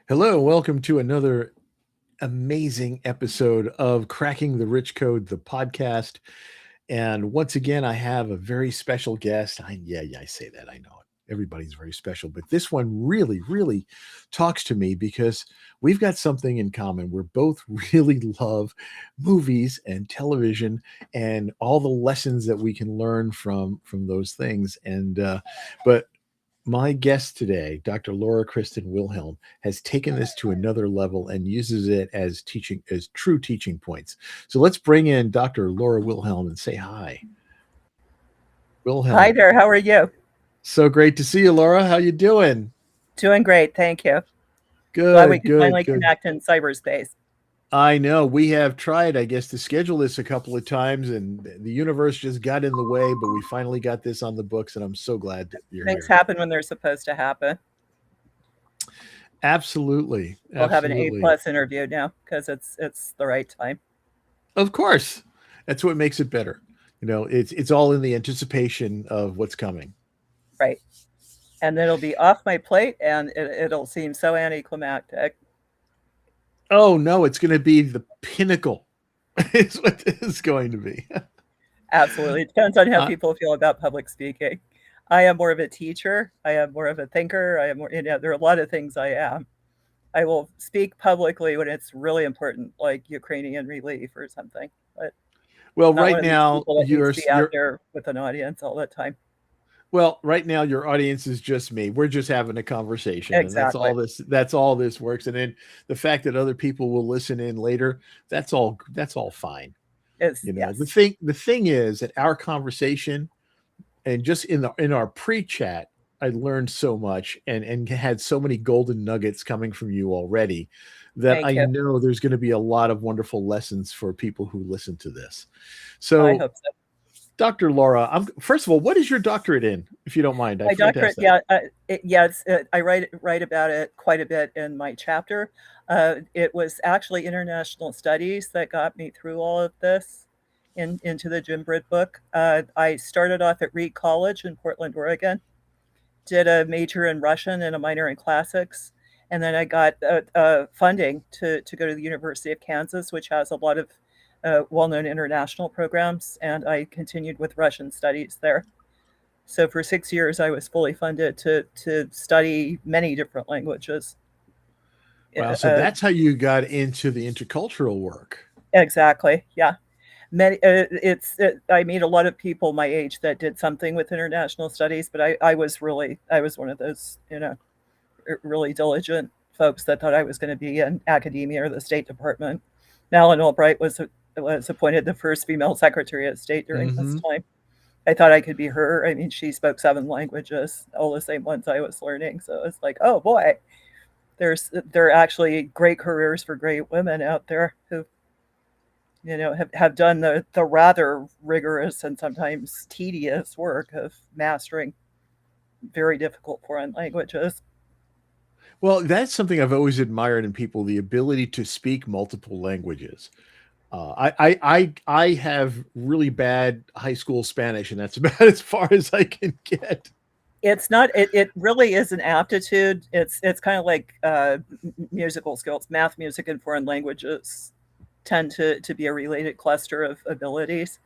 Hello, welcome to another amazing episode of Cracking the Rich Code, the podcast. And once again, I have a very special guest. I say that. I know it. Everybody's very special, but this one really talks to me because we've got something in common. We're both really love movies and television and all the lessons that we can learn from those things. But my guest today, Dr. Laura Kristen Wilhelm, has taken this to another level and uses it as teaching as true teaching points. So let's bring in Dr. Laura Wilhelm and say hi. Hi Wilhelm, there. How are you? so great to see you, Laura. How you doing? Doing great. Thank you. Glad we Good, could good, finally good. connect in cyberspace. I know we have tried, I guess, to schedule this a couple of times, and the universe just got in the way. But we finally got this on the books, and I'm so glad that you're Things here. happen when they're supposed to happen. Absolutely, We'll have an A absolutely. plus interview now because it's the right time. Of course, that's what makes it better. It's all in the anticipation of what's coming. Right. And then it'll be off my plate and it'll seem so anticlimactic. Oh no, it's going to be the pinnacle. Is what this is going to be. Absolutely. It depends on how uh, people feel about public speaking. I am more of a teacher. I am more of a thinker. I am more, there are a lot of things I am. I will speak publicly when it's really important, like Ukrainian relief or something. But well, not one right of these now people that needs you're to be out you're there with an audience all the time. well, right now your audience is just me. We're just having a conversation, and that's Exactly. all this. That's all this works. And then the fact that other people will listen in later, that's all fine. It's You know, the yes. thing the thing is that our conversation and just in our pre-chat, I learned so much and had so many golden nuggets coming from you already that Thank I you. know there's going to be a lot of wonderful lessons for people who listen to this. I So, hope so. Dr. Laura, first of all, what is your doctorate in, if you don't mind? I My forgot to ask doctorate, that. yeah, I write about it quite a bit in my chapter. It was actually international studies that got me through all of this into the Jim Britt book. I started off at Reed College in Portland, Oregon, did a major in Russian and a minor in classics. And then I got funding to go to the University of Kansas, which has a lot of well known international programs. And I continued with Russian studies there. So for 6 years, I was fully funded to study many different languages. Wow, so Uh, that's how you got into the intercultural work. exactly. Yeah. I meet a lot of people my age that did something with international studies, but I was one of those, really diligent folks that thought I was going to be in academia or the State Department. Madeleine Albright was appointed the first female Secretary of State during this Hmm. time. I thought I could be her. I mean, she spoke 7 languages, all the same ones I was learning. So it's like, oh boy, there are actually great careers for great women out there who have done the rather rigorous and sometimes tedious work of mastering very difficult foreign languages. Well, that's something I've always admired in people, the ability to speak multiple languages. I have really bad high school Spanish, and that's about as far as I can get. It's not. It really is an aptitude. It's kind of like musical skills. Math, music, and foreign languages tend to be a related cluster of abilities.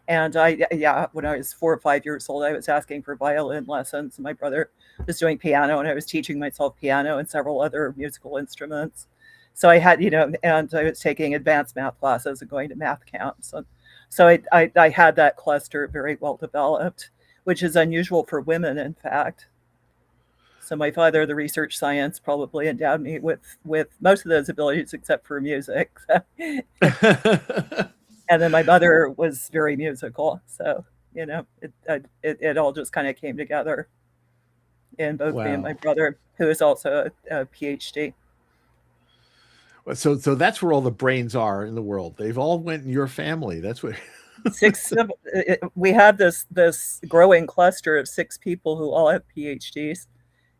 And yeah, when I was 4 or 5 years old, I was asking for violin lessons. My brother was doing piano, and I was teaching myself piano and several other musical instruments. So I had, and I was taking advanced math classes and going to math camps. And so I had that cluster very well developed, which is unusual for women, in fact. So my father, the research science, probably endowed me with most of those abilities except for music. And then my mother was very musical, so it all just kind of came together in both me and my Wow. brother, who is also a PhD. So that's where all the brains are in the world. They've all went in your family. That's what. We have this growing cluster of 6 people who all have PhDs,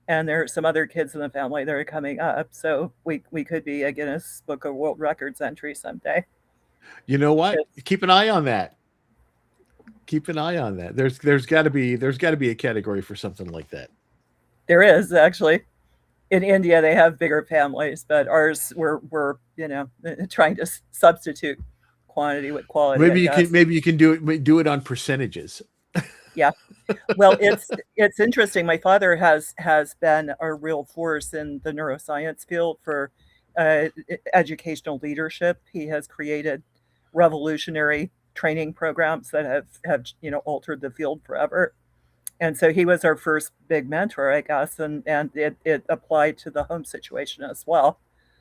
and there are some other kids in the family that are coming up. So we could be a Guinness Book of World Records entry someday. You know what? It's, Keep an eye on that. Keep an eye on that. There's got to be a category for something like that. there is actually. in India they have bigger families, but ours we're trying to substitute quantity with quality, I guess. Maybe you can do it on percentages. Yeah. Well, it's interesting. My father has been a real force in the neuroscience field for educational leadership. He has created revolutionary training programs that have altered the field forever. And so he was our first big mentor, I guess, and it applied to the home situation as well.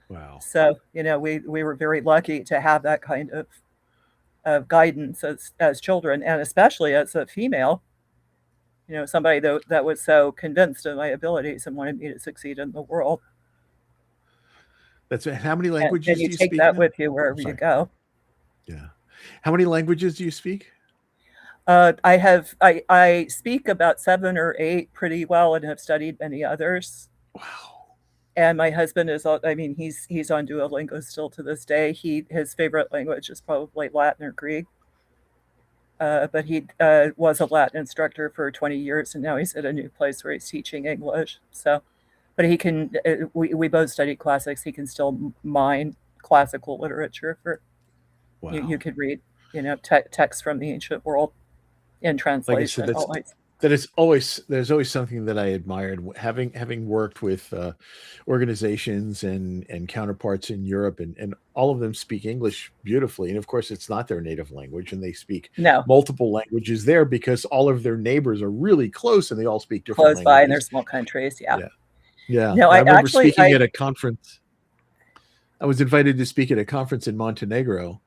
Wow. So we were very lucky to have that kind of guidance as children, and especially as a female, somebody that was so convinced of my abilities and wanted me to succeed in the world. That's how many And languages you do you take speak that now? with you I'm wherever you sorry. go. Yeah. How many languages do you speak? I speak about 7 or 8 pretty well and have studied many others. Wow. And my husband is, I mean, he's on Duolingo still to this day. His favorite language is probably Latin or Greek. But he was a Latin instructor for 20 years, and now he's at a new place where he's teaching English. So, but he can. We both studied classics. He can still mine classical literature for you Wow. could read, texts from the ancient world in Like I said, translation always. there's always something that I admired having worked with organizations and counterparts in Europe, and all of them speak English beautifully, and of course it's not their native language, and they speak No, multiple languages there because all of their neighbors are really close and they all speak different close by in their languages. small countries. Yeah. Yeah, yeah. No, I I remember actually speaking at a conference. I was invited to speak at a conference in Montenegro,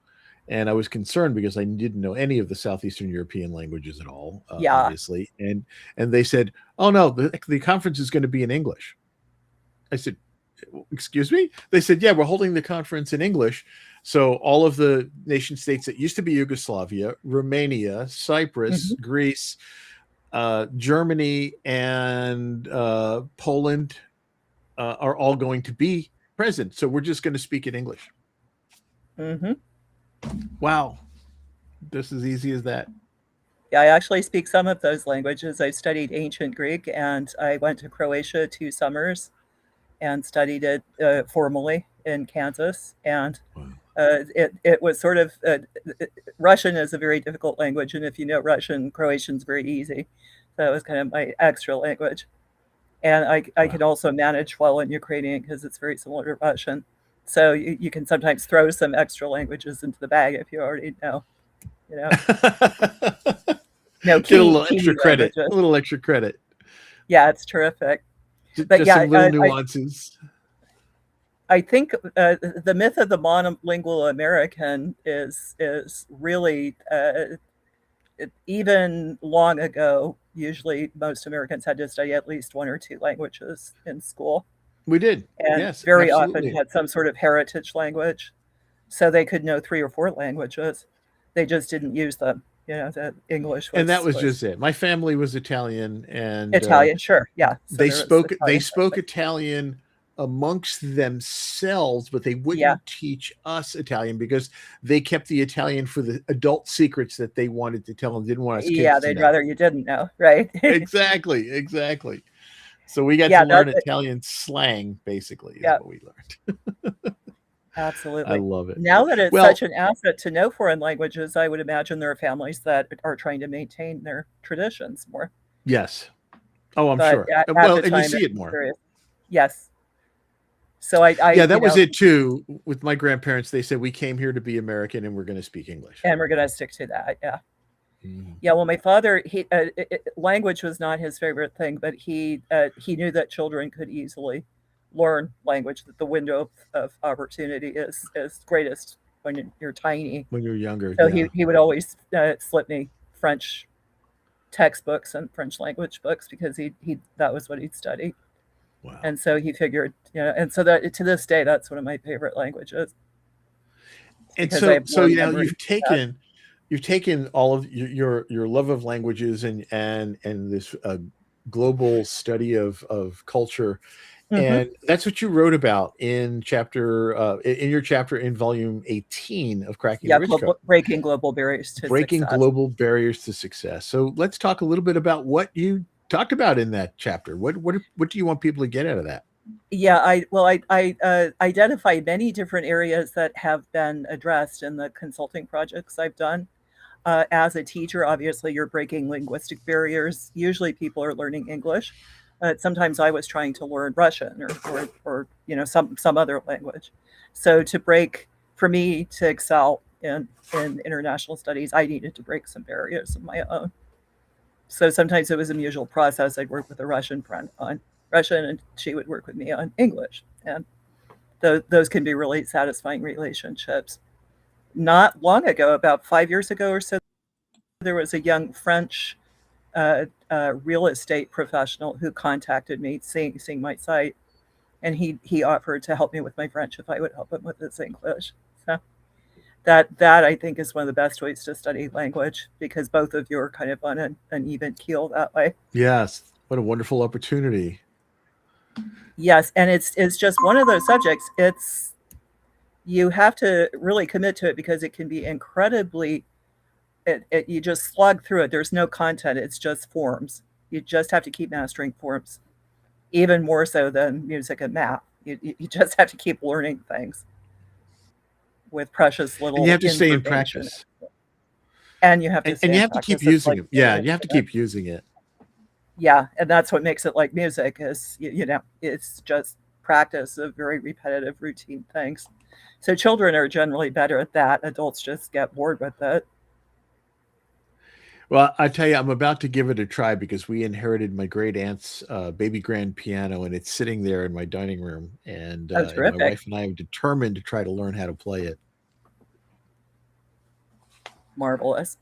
and I was concerned because I didn't know any of the Southeastern European languages at all, yeah. obviously. And they said, "Oh no, the conference is going to be in English." I said, "Excuse me?" They said, "Yeah, we're holding the conference in English." So all of the nation states that used to be Yugoslavia, Romania, Cyprus, Hmm. Greece, Germany, and Poland are all going to be present. So we're just going to speak in English. Hmm. Wow, just as easy as that. Yeah, I actually speak some of those languages. I studied ancient Greek, and I went to Croatia 2 summers and studied it formally in Kansas. And Wow. it was sort of Russian is a very difficult language, and if you know Russian, Croatian's very easy. So it was kind of my extra language. And I Wow. can also manage well in Ukrainian because it's very similar to Russian. So you can sometimes throw some extra languages into the bag if you already know, you know, Get a little extra key credit. languages. A little extra credit. Yeah, it's terrific. But Just yeah, some little nuances. I think the myth of the monolingual American is really even long ago. Usually, most Americans had to study at least 1 or 2 languages in school, We did. and Yes, very often absolutely. had some sort of heritage language, so they could know 3 or 4 languages. They just didn't use them. The English And that was was just it. My family was Italian, and Italian, sure, yeah. So there was they Italian spoke language, Italian amongst themselves, but they yeah, wouldn't teach us Italian because they kept the Italian for the adult secrets that they wanted to tell and didn't want us yeah. kids to They'd know. rather you didn't know, right? Exactly, exactly. So we got to Yeah, learn Italian slang, basically, is yeah. what we learned. I Absolutely. love it. Now that it's Well, such an asset to know foreign languages, I would imagine there are families that are trying to maintain their traditions more. yes. Oh, I'm But sure. at Well, the and you time, see it it was more. serious. Yes. So Yeah, that was it too. With my grandparents, they said we came here to be American and we're going to speak English. and we're going to stick to that. Yeah. Mhm. Yeah. Well, my father, language was not his favorite thing, but he knew that children could easily learn language. That the window of opportunity is greatest when you're tiny. When you're younger, So yeah. he would always slip me French textbooks and French language books because he that was what he'd studied. Wow. And so he figured, and so that to this day, that's one of my favorite languages And because I have so more you know, memory. you've taken all of your love of languages and this global study of culture, Hmm. and that's what you wrote about in your chapter in volume 18 of Cracking the Yeah, Rich Code. breaking global barriers to Breaking success. global barriers to success. So let's talk a little bit about what you talked about in that chapter. What do you want people to get out of that? Yeah, I identify many different areas that have been addressed in the consulting projects I've done. As a teacher, obviously, you're breaking linguistic barriers. Usually, people are learning English. Sometimes I was trying to learn Russian or some other language. So to break for me to excel in international studies, I needed to break some barriers of my own. So sometimes it was a mutual process. I'd work with a Russian friend on Russian, and she would work with me on English, and those can be really satisfying relationships. Not long ago, about 5 years ago or so, there was a young French real estate professional who contacted me, seeing my site, and he offered to help me with my French if I would help him with his English. So that I think is one of the best ways to study language because both of you are kind of on an even keel that way. Yes, what a wonderful opportunity. Yes, and it's just one of those subjects. It's you have to really commit to it because it can be incredibly you just slog through it. There's no content, it's just forms. You just have to keep mastering forms, even more so than music and math. You just have to keep learning things with precious And you little have to stay in information. practice. And you have to And stay you in have to keep practice. It's using like them. any Yeah, you have to instrument. keep using it. Yeah, and that's what makes it like music is it's just practice of very repetitive routine things. So children are generally better at that. Adults just get bored with it. Well, I tell you, I'm about to give it a try because we inherited my great aunt's baby grand piano, and it's sitting there in my dining room. Oh, And my terrific. wife and I have determined to try to learn how to play it. Marvelous.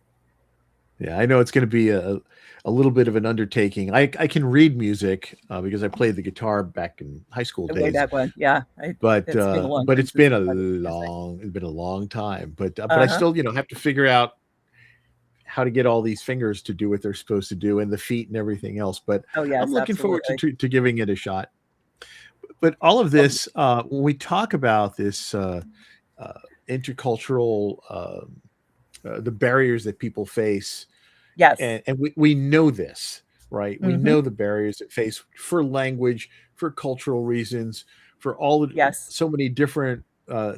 Yeah, I know it's going to be a little bit of an undertaking. I can read music because I played the guitar back in high school Way days, back when. Yeah. It's been a long but time it's since been I studied music. a long time. But I Uh-huh. still have to figure out how to get all these fingers to do what they're supposed to do and the feet and everything else. But Oh, I'm yes, looking forward absolutely. to giving it a shot. But all of Um, this, when we talk about this uh, intercultural, the barriers that people face, yes. and we know this, right? We Mhm. know the barriers that face for language, for cultural reasons, for all the Yes. so many different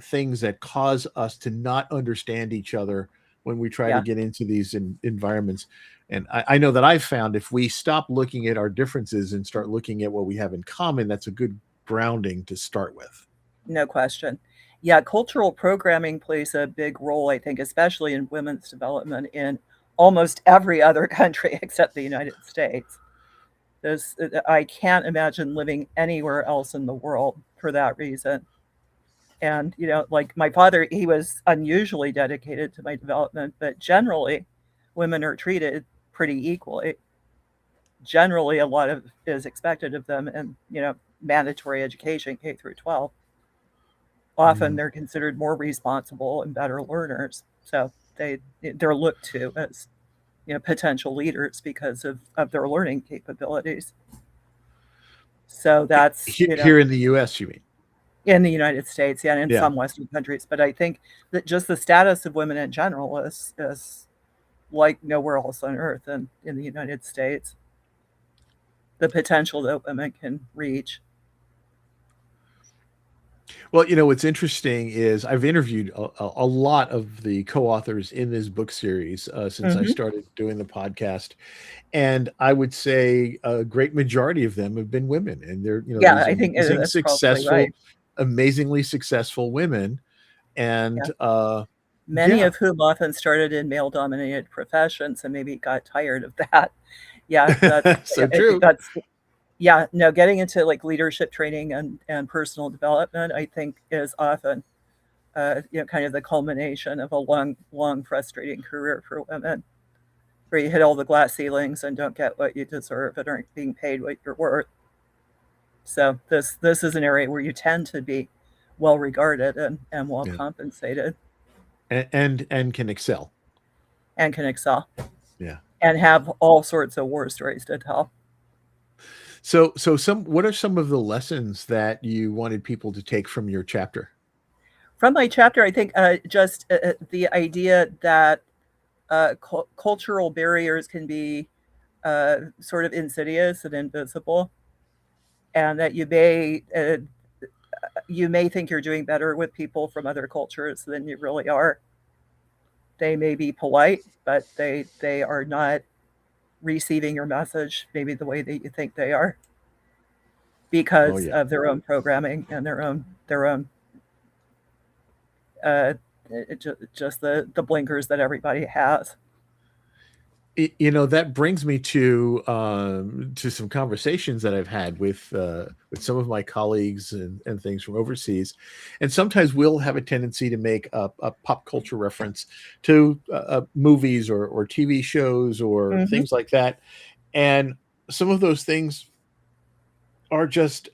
things that cause us to not understand each other when we try to Yeah. get into these environments. And I know that I've found if we stop looking at our differences and start looking at what we have in common, that's a good grounding to start with. No question. Yeah, cultural programming plays a big role, I think, especially in women's development in almost every other country except the United States. I can't imagine living anywhere else in the world for that reason. And, like my father, he was unusually dedicated to my development, but generally, women are treated pretty equally. Generally, a lot of is expected of them, and mandatory education K through 12. Often, Mm. they're considered more responsible and better learners, so they're looked to as potential leaders because of their learning capabilities. So that's Here in the U.S., you mean? in the United States, yeah, and in Yeah. some Western countries. But I think that just the status of women in general is like nowhere else on earth than in the United States. The potential that women can reach. Well, what's interesting is I've interviewed a lot of the co-authors in this book series since I Hmm. started doing the podcast, and I would say a great majority of them have been women, and they're Yeah, these I think that's probably right. amazingly successful women, Yeah, and many yeah, of whom often started in male-dominated professions and maybe got tired of that. Yeah, so true. that's yeah. No, getting into like leadership training and personal development, I think, is often kind of the culmination of a long, frustrating career for women, where you hit all the glass ceilings and don't get what you deserve and aren't being paid what you're worth. So this is an area where you tend to be well regarded and well Yeah, compensated and can excel. and can excel Yeah. and have all sorts of war stories to tell. So some what are some of the lessons that you wanted people to take from your chapter? From my chapter, I think just the idea that cultural barriers can be sort of insidious and invisible. and that you may think you're doing better with people from other cultures than you really are. They may be polite, but they are not receiving your message maybe the way that you think they are, Oh because yeah. of their own programming and their own uh, just the blinkers that everybody has. That brings me to some conversations that I've had with some of my colleagues and things from overseas, and sometimes we'll have a tendency to make a pop culture reference to movies or TV shows or Hmm. things like that, and some of those things are just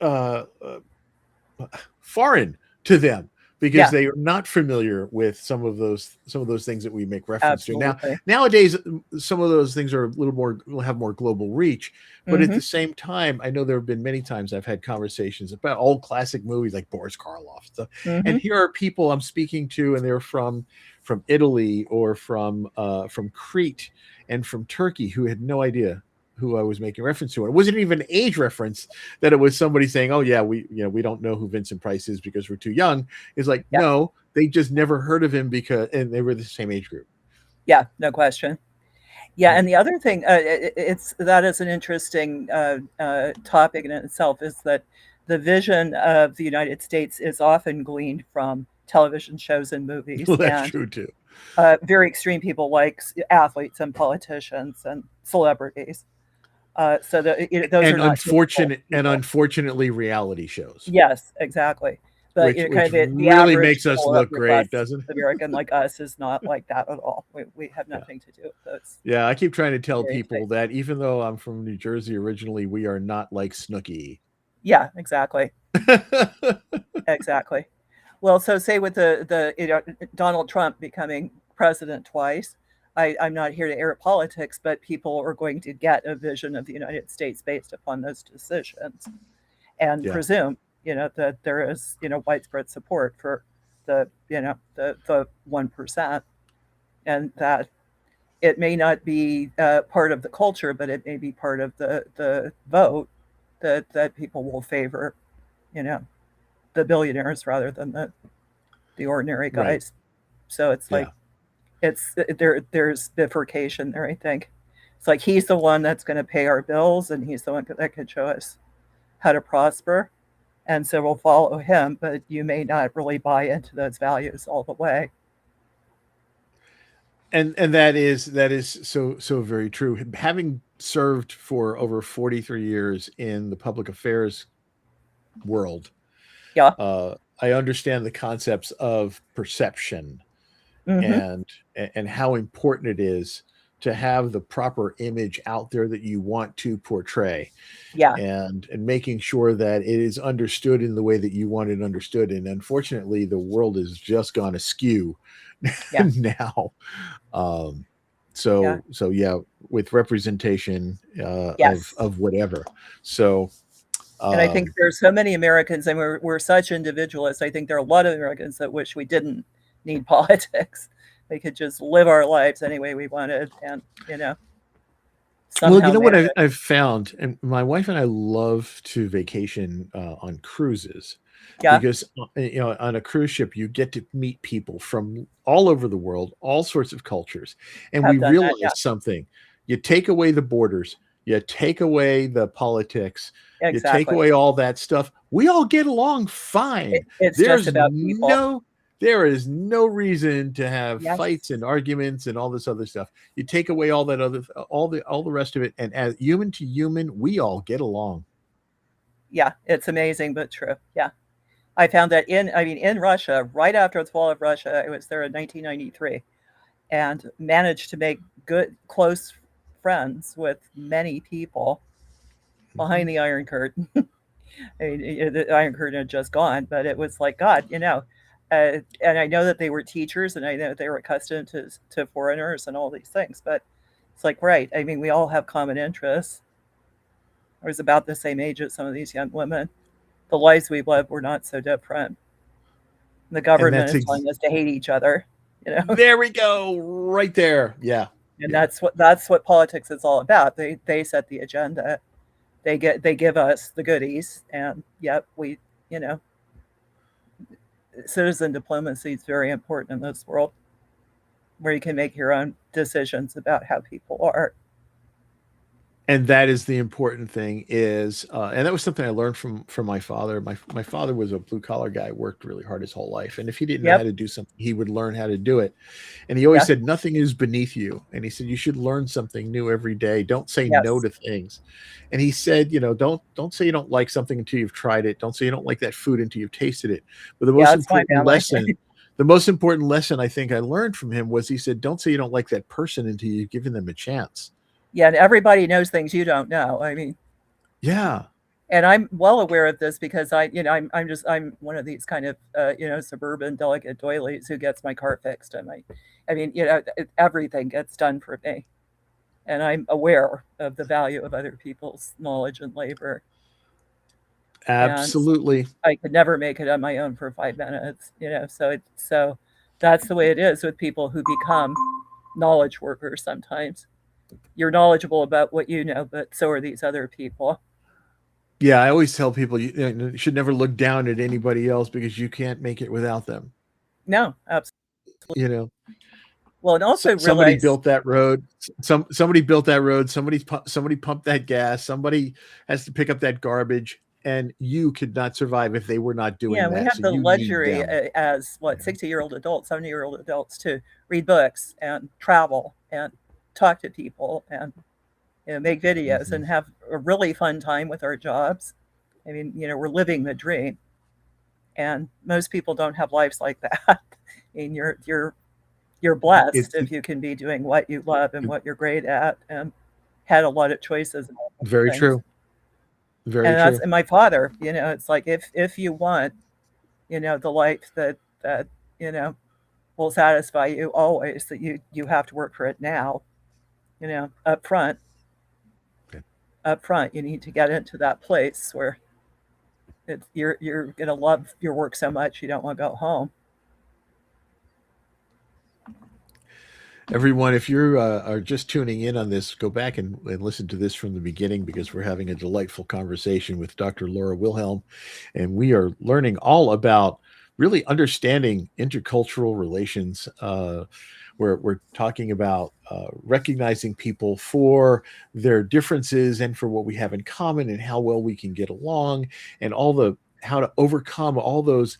foreign to them because Yeah, they are not familiar with some of those things that we make reference to. Now absolutely. nowadays some of those things are a little more will have more global reach, but at Hmm. the same time I know there have been many times I've had conversations about old classic movies like Boris Karloff stuff, and Hmm. here are people I'm speaking to and they're from Italy or from Crete and from Turkey who had no idea who I was making reference to. And it wasn't even an age reference, that it was somebody saying, "Oh yeah, we don't know who Vincent Price is because we're too young." It's like, Yeah, no, they just never heard of him because and they were the same age group. yeah, no question. Yeah, Yeah. and the other thing, it's that is an interesting topic in itself, is that the vision of the United States is often gleaned from television shows and movies, Well, that's and true too. very extreme people like athletes and politicians and celebrities. So those are And not typical people. unfortunately reality shows, Yes, exactly. But kind which of the really average makes us middle look upper class great, doesn't it? American like us is not like that at all. We have Yeah. nothing to do with those Yeah, I keep trying to tell very people spaces. that even though I'm from New Jersey originally, we are not like Snooki. Yeah, exactly. Exactly. Well, so say with the Donald Trump becoming president twice, I'm not here to air politics, but people are going to get a vision of the United States based upon those decisions, and Yeah. presume that there is widespread support for the 1%, and that it may not be part of the culture, but it may be part of the vote that people will favor, you know, the billionaires rather than the ordinary Right. guys. So it's Yeah. like there's bifurcation there. I think it's like he's the one that's going to pay our bills, and he's the one that can show us how to prosper, and so we'll follow him. But you may not really buy into those values all the way. And that is so very true. Having served for over 43 years in the public affairs world, Yeah. uh, I understand the concepts of perception Mm-hmm. and and how important it is to have the proper image out there that you want to portray, Yeah. and making sure that it is understood in the way that you want it understood. And unfortunately, the world has just gone askew Yeah. now. Um, Yeah. so yeah, with representation Yes. of whatever. So And I think um, there's so many Americans, and we're such individualists. I think there are a lot of Americans that wish we didn't need politics. We could just live our lives any way we wanted, and well, you somehow know what I've, manage. I've found, and my wife and I love to vacation on cruises Yeah, because on a cruise ship you get to meet people from all over the world, all sorts of cultures, and we have done that. realize Yeah, something. You take away the borders, you take away the politics, you take exactly. away all that stuff, we all get along fine. It's just there's about people. no there is no reason to have Yes. fights and arguments and all this other stuff. You take away all that other all the rest of it, and as human to human we all get along. Yeah, it's amazing but true. Yeah. I found that in Russia, right after the fall of Russia, I was there in 1993, and managed to make good, close friends with many people Mhm. behind the Iron Curtain. I mean, the Iron Curtain had just gone, but it was like God, and I know that they were teachers, and I know they were accustomed to foreigners and all these things. But it's like, right? I mean, we all have common interests. I was about the same age as some of these young women. The lives we lived were not so different. The And government is telling us to hate each other, you know, there we go, right there. Yeah. and Yeah. that's what politics is all about. They set the agenda, They give us the goodies, and yet we, you know, citizen diplomacy is very important in this world, where you can make your own decisions about how people are. And that is the important thing is and that was something I learned from my father. My father was a blue collar guy, worked really hard his whole life, and if he didn't know how Yep. to do something, he would learn how to do it. And he always Yeah. said nothing is beneath you, and he said you should learn something new every day. Don't say no Yes. to things. And he said, don't say you don't like something until you've tried it. Don't say you don't like that food until you've tasted it. But Yeah, it's my family. the most important lesson I think I learned from him was he said don't say you don't like that person until you've given them a chance. Yeah, and everybody knows things you don't know. I mean, Yeah. and I'm well aware of this because I'm one of these kind of suburban delicate doilies who gets my car fixed, and I mean, everything gets done for me, and I'm aware of the value of other people's knowledge and labor, and Absolutely. I could never make it on my own for 5 minutes, so that's the way it is with people who become knowledge workers. Sometimes you're knowledgeable about what you know, but so are these other people. Yeah, I always tell people you should never look down at anybody else because you can't make it without them. No, absolutely. You know, Well, and also somebody realize, built that road. Somebody built that road. Somebody pumped that gas. Somebody has to pick up that garbage, and you could not survive if they were not yeah, doing we that. have So the you need luxury them. as what, You know? 60-year-old adults, 70-year-old adults, to read books and travel and talk to people and make videos Mhm. and have a really fun time with our jobs. I mean, we're living the dream, and most people don't have lives like that. I mean, you're blessed It's if you can be doing what you love and what you're great at, and had a lot of choices and very things. true. Very And that's true. and my father, it's like if you want, the life that you know will satisfy you always, that you have to work for it now. Up front, Okay. you need to get into that place where you're gonna love your work so much you don't want to go home. Everyone, if you are just tuning in on this, go back and listen to this from the beginning because we're having a delightful conversation with Dr. Laura Wilhelm, and we are learning all about really understanding intercultural relations. We're talking about recognizing people for their differences and for what we have in common and how well we can get along, and all the how to overcome all those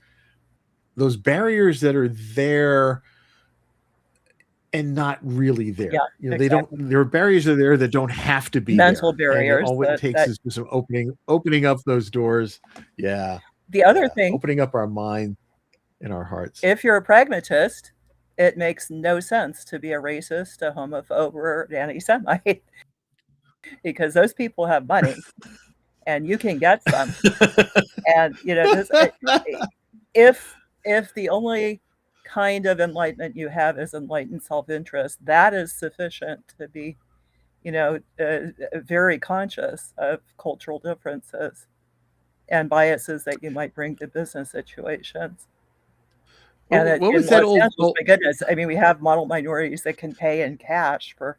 barriers that are there and not really Yeah, there. They don't. exactly. There are barriers are there that don't have to be Mental there, and barriers all it takes that is just some opening up those doors. Yeah, the other yeah, thing, opening up our mind and our hearts. if you're a pragmatist, it makes no sense to be a racist, a homophobe, or an anti-Semite because those people have money and you can get some. And this if the only kind of enlightenment you have is enlightened self-interest, that is sufficient to be very conscious of cultural differences and biases that you might bring to business situations. And What in was that Los old? Angeles, my goodness, I mean, we have model minorities that can pay in cash for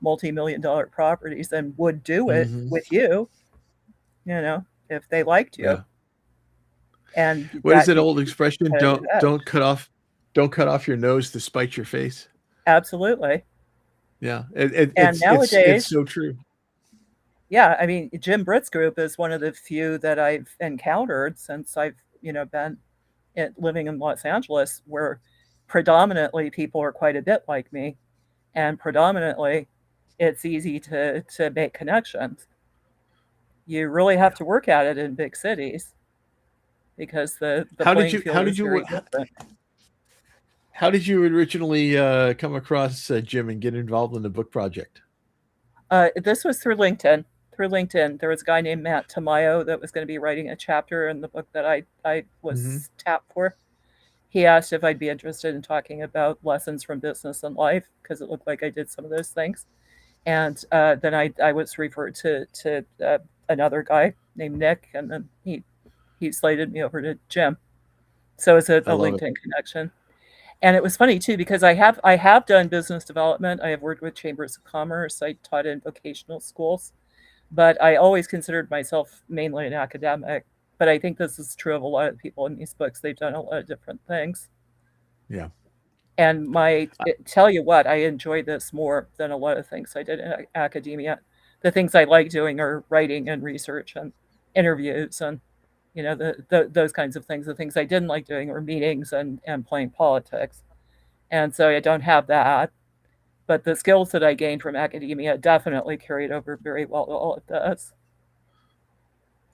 multi-million-dollar properties and would do it Mhm, with you, if they liked you, yeah. and What is that that you old can be expression? competitive edge. Don't cut off your nose to spite your face. Absolutely. Yeah, And it's nowadays, so true. yeah, I mean, Jim Britt's group is one of the few that I've encountered since I've, been living in Los Angeles, where predominantly people are quite a bit like me, and predominantly it's easy to make connections. You really have Yeah. to work at it in big cities because the How did playing you field is very different. how did you originally come across Jim and get involved in the book project? This was through LinkedIn. Through LinkedIn, there was a guy named Matt Tamayo that was going to be writing a chapter in the book that I Hmm. was tapped for. He asked if I'd be interested in talking about lessons from business and life because it looked like I did some of those things. And then I was referred to another guy named Nick, and then he slated me over to Jim. So it's I a love it. LinkedIn connection. And it was funny too because I have done business development. I have worked with chambers of commerce. I taught in vocational schools, but I always considered myself mainly an academic. But I think this is true of a lot of people in these books. They've done a lot of different things. Yeah. And tell you what, I enjoy this more than a lot of things I did in academia. The things I like doing are writing and research and interviews and those kinds of things. The things I didn't like doing were meetings and playing politics. And so I don't have that. But the skills that I gained from academia definitely carried over very well to all of this.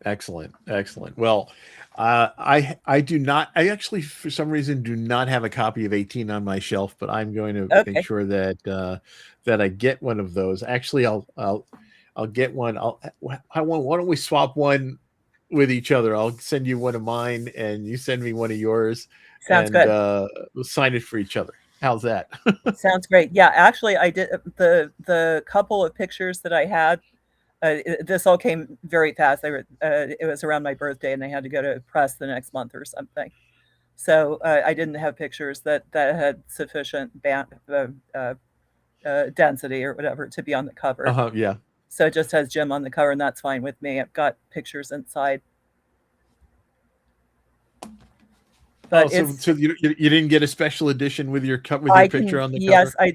Excellent, excellent. Well, I do not. I actually, for some reason, do not have a copy of 18 on my shelf, but I'm going to make Okay, sure that that I get one of those. Actually, I'll get one. Why don't we swap one with each other? I'll send you one of mine, and you send me one of yours, sounds and good. we'll sign it for each other. How's that? Sounds great. Yeah, actually, I did the couple of pictures that I had. This all came very fast. It was around my birthday, and they had to go to press the next month or something. So I didn't have pictures that had sufficient density or whatever to be on the cover. Yeah. So it just has Jim on the cover, and that's fine with me. I've got pictures inside, Oh, but so it's you didn't get a special edition with your I picture can on the yes cover?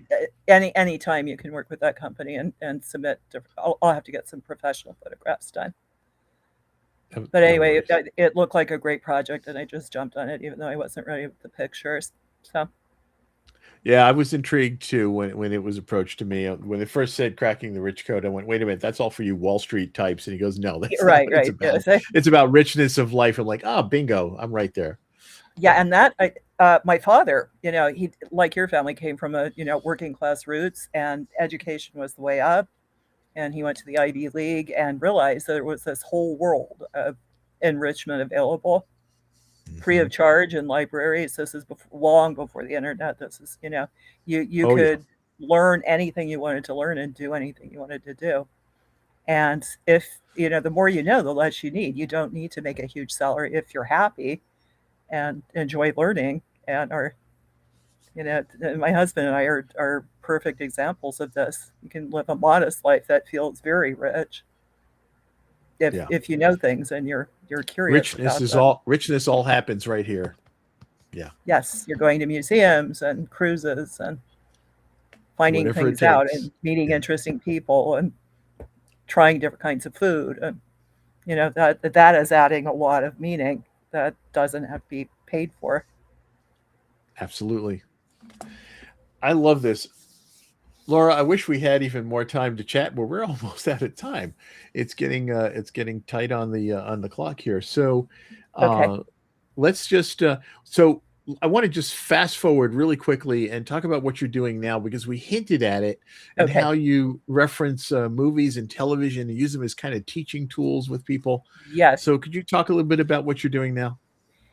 I any time you can work with that company and submit. I'll have to get some professional photographs done. But No anyway, worries. it looked like a great project, and I just jumped on it, even though I wasn't ready with the pictures. So Yeah, I was intrigued too when it was approached to me. When they first said cracking the rich code, I went, "Wait a minute, that's all for you Wall Street types." And he goes, "No, that's not right, what it's right, about. yes, It's about richness of life." I'm like, "Ah, bingo, I'm right there." yeah, Yeah. and my father, he like your family came from a working class roots, and education was the way up, and he went to the Ivy League and realized that there was this whole world of enrichment available free Hmm. of charge in libraries. This is long before the internet. This is, you Oh yeah, could learn anything you wanted to learn and do anything you wanted to do. And if, the more you know, the less you need. You don't need to make a huge salary if you're happy and enjoy learning and are, my husband and I are perfect examples of this. You can live a modest life that feels very rich yeah. if you know things and you're curious about them. Richness all happens right here. Yeah, Yes, you're going to museums and cruises and finding whatever it things out takes. and meeting Yeah, interesting people and trying different kinds of food. And that is adding a lot of meaning that doesn't have to be paid for. absolutely. I love this. Laura, I wish we had even more time to chat, but we're almost out of time. It's getting tight on the clock here. So Okay. uh let's just so I want to just fast forward really quickly and talk about what you're doing now because we hinted at it and Okay. how you reference movies and television and use them as kind of teaching tools with people. Yes. So could you talk a little bit about what you're doing now?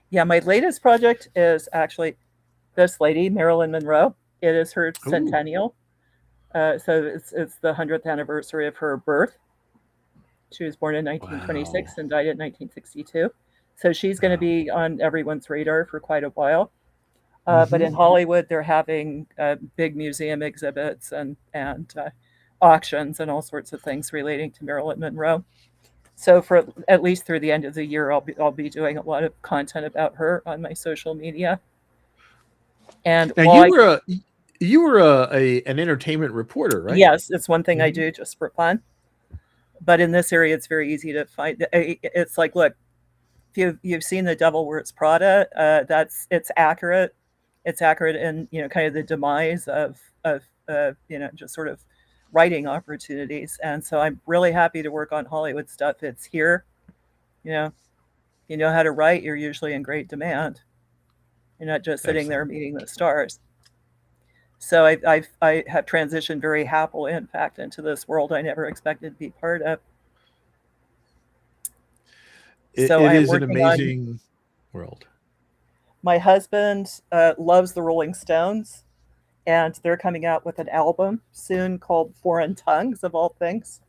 Yeah. My latest project is actually this lady, Marilyn Monroe. It is her Ooh, centennial. So it's the 100th anniversary of her birth. She was born in wow. 1926 and died in 1962. So she's going to Wow. be on everyone's radar for quite a while. But Hmm. in Hollywood, they're having big museum exhibits and auctions and all sorts of things relating to Marilyn Monroe. So for at least through the end of the year, I'll be doing a lot of content about her on my social media. And Now while I you were an entertainment reporter, right? yes, it's one thing I Hmm. do just for fun. But in this area, it's very easy to find. It's like, look, if you've seen The Devil Wears Prada, it's accurate. It's accurate in kind of the demise of just sort of writing opportunities. And so I'm really happy to work on Hollywood stuff. It's here. You know, you know how to write, you're usually in great demand. You're not just sitting there Excellent. meeting the stars. So I have transitioned very happily, in fact, into this world I never expected to be part of. So It I am is an working on amazing world. my husband loves the Rolling Stones, and they're coming out with an album soon called Foreign Tongues, of all things.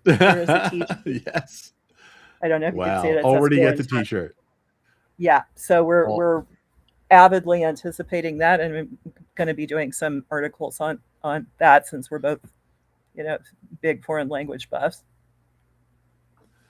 There is a t Yes. I don't know if you can see it, Wow. it says Already got Foreign the Tongues. t-shirt. Yeah, so we're All, we're avidly anticipating that, and I'm going to be doing some articles on that since we're both, you know, big foreign language buffs.